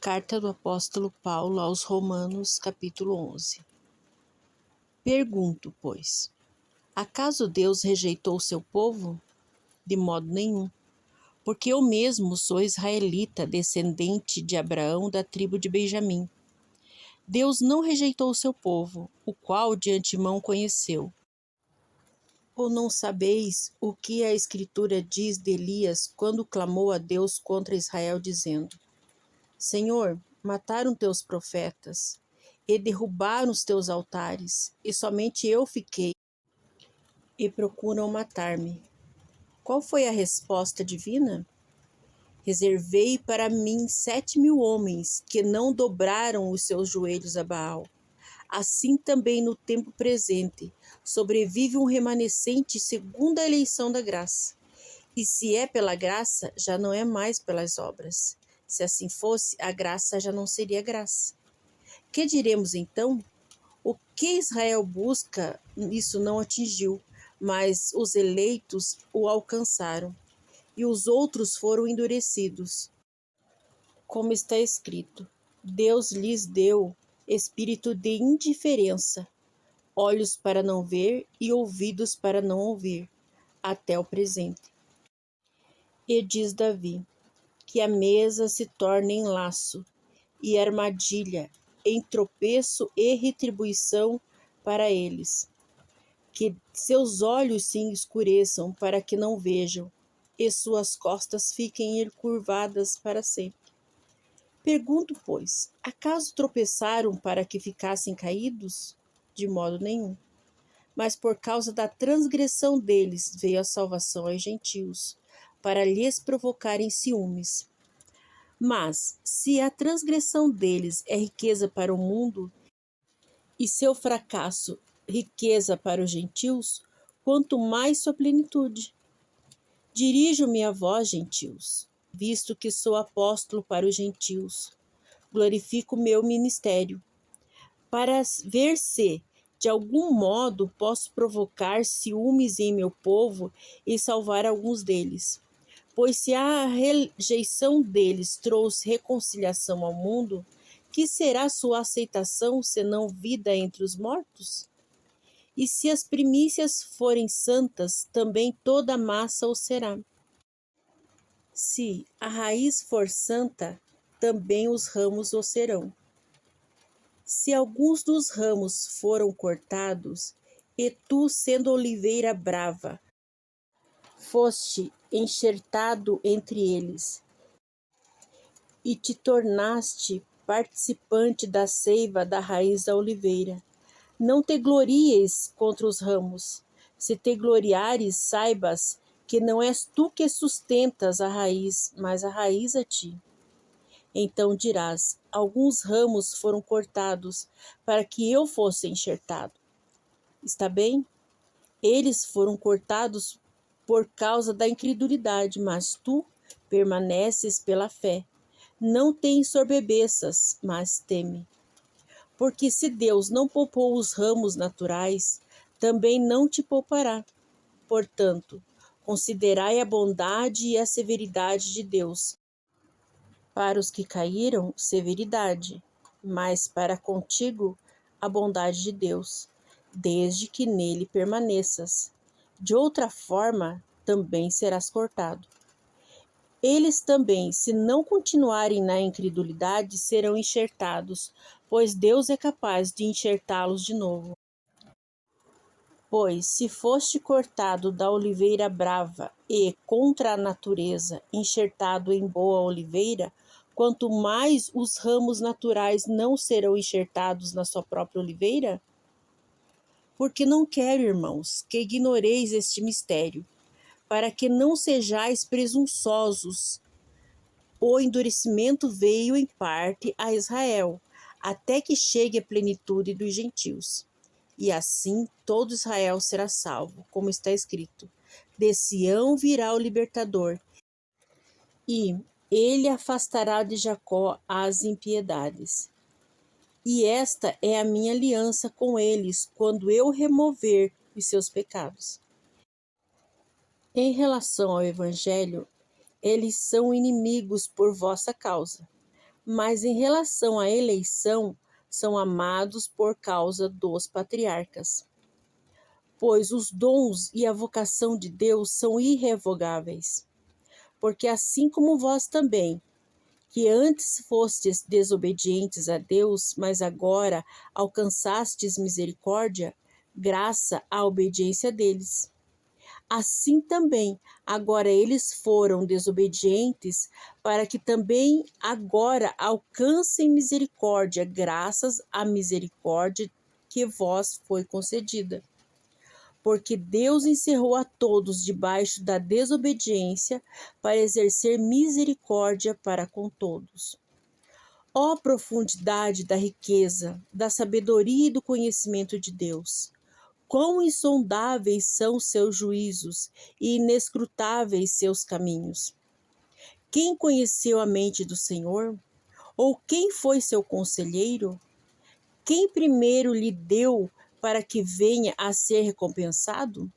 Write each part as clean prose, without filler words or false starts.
Carta do apóstolo Paulo aos Romanos, capítulo 11. Pergunto, pois, acaso Deus rejeitou o seu povo? De modo nenhum, porque eu mesmo sou israelita, descendente de Abraão, da tribo de Benjamim. Deus não rejeitou o seu povo, o qual de antemão conheceu. Ou não sabeis o que a Escritura diz de Elias quando clamou a Deus contra Israel, dizendo: Senhor, mataram teus profetas e derrubaram os teus altares, e somente eu fiquei, e procuram matar-me. Qual foi a resposta divina? Reservei para mim 7.000 homens que não dobraram os seus joelhos a Baal. Assim também no tempo presente sobrevive um remanescente segundo a eleição da graça. E se é pela graça, já não é mais pelas obras. Se assim fosse, a graça já não seria graça. Que diremos então? O que Israel busca, isso não atingiu, mas os eleitos o alcançaram, e os outros foram endurecidos. Como está escrito, Deus lhes deu espírito de indiferença, olhos para não ver e ouvidos para não ouvir, até o presente. E diz Davi, que a mesa se torne em laço e armadilha, em tropeço e retribuição para eles. Que seus olhos se escureçam para que não vejam, e suas costas fiquem encurvadas para sempre. Pergunto, pois, acaso tropeçaram para que ficassem caídos? De modo nenhum. Mas por causa da transgressão deles veio a salvação aos gentios, para lhes provocarem ciúmes. Mas, se a transgressão deles é riqueza para o mundo, e seu fracasso riqueza para os gentios, quanto mais sua plenitude. Dirijo-me a vós, gentios, visto que sou apóstolo para os gentios. Glorifico o meu ministério, para ver se, de algum modo, posso provocar ciúmes em meu povo e salvar alguns deles. Pois se a rejeição deles trouxe reconciliação ao mundo, que será sua aceitação senão vida entre os mortos? E se as primícias forem santas, também toda a massa o será. Se a raiz for santa, também os ramos o serão. Se alguns dos ramos foram cortados, e tu, sendo oliveira brava, foste enxertado entre eles, e te tornaste participante da seiva da raiz da oliveira. Não te glories contra os ramos. Se te gloriares, saibas que não és tu que sustentas a raiz, mas a raiz a ti. Então dirás, alguns ramos foram cortados para que eu fosse enxertado. Está bem? Eles foram cortados por causa da incredulidade, mas tu permaneces pela fé. Não te ensorbebeças, mas teme. Porque se Deus não poupou os ramos naturais, também não te poupará. Portanto, considerai a bondade e a severidade de Deus. Para os que caíram, severidade, mas para contigo, a bondade de Deus, desde que nele permaneças. De outra forma, também serás cortado. Eles também, se não continuarem na incredulidade, serão enxertados, pois Deus é capaz de enxertá-los de novo. Pois, se foste cortado da oliveira brava e, contra a natureza, enxertado em boa oliveira, quanto mais os ramos naturais não serão enxertados na sua própria oliveira? Porque não quero, irmãos, que ignoreis este mistério, para que não sejais presunçosos. O endurecimento veio em parte a Israel, até que chegue a plenitude dos gentios. E assim todo Israel será salvo, como está escrito: de Sião virá o libertador, e ele afastará de Jacó as impiedades. E esta é a minha aliança com eles, quando eu remover os seus pecados. Em relação ao Evangelho, eles são inimigos por vossa causa, mas em relação à eleição, são amados por causa dos patriarcas. Pois os dons e a vocação de Deus são irrevogáveis. Porque assim como vós também, que antes fostes desobedientes a Deus, mas agora alcançastes misericórdia, graça à obediência deles. Assim também, agora eles foram desobedientes, para que também agora alcancem misericórdia, graças à misericórdia que vós foi concedida. Porque Deus encerrou a todos debaixo da desobediência, para exercer misericórdia para com todos. Ó profundidade da riqueza, da sabedoria e do conhecimento de Deus! Quão insondáveis são seus juízos e inescrutáveis seus caminhos! Quem conheceu a mente do Senhor? Ou quem foi seu conselheiro? Quem primeiro lhe deu para que venha a ser recompensado?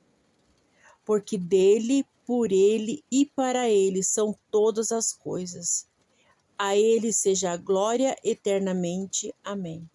Porque dele, por ele e para ele são todas as coisas. A ele seja a glória eternamente. Amém.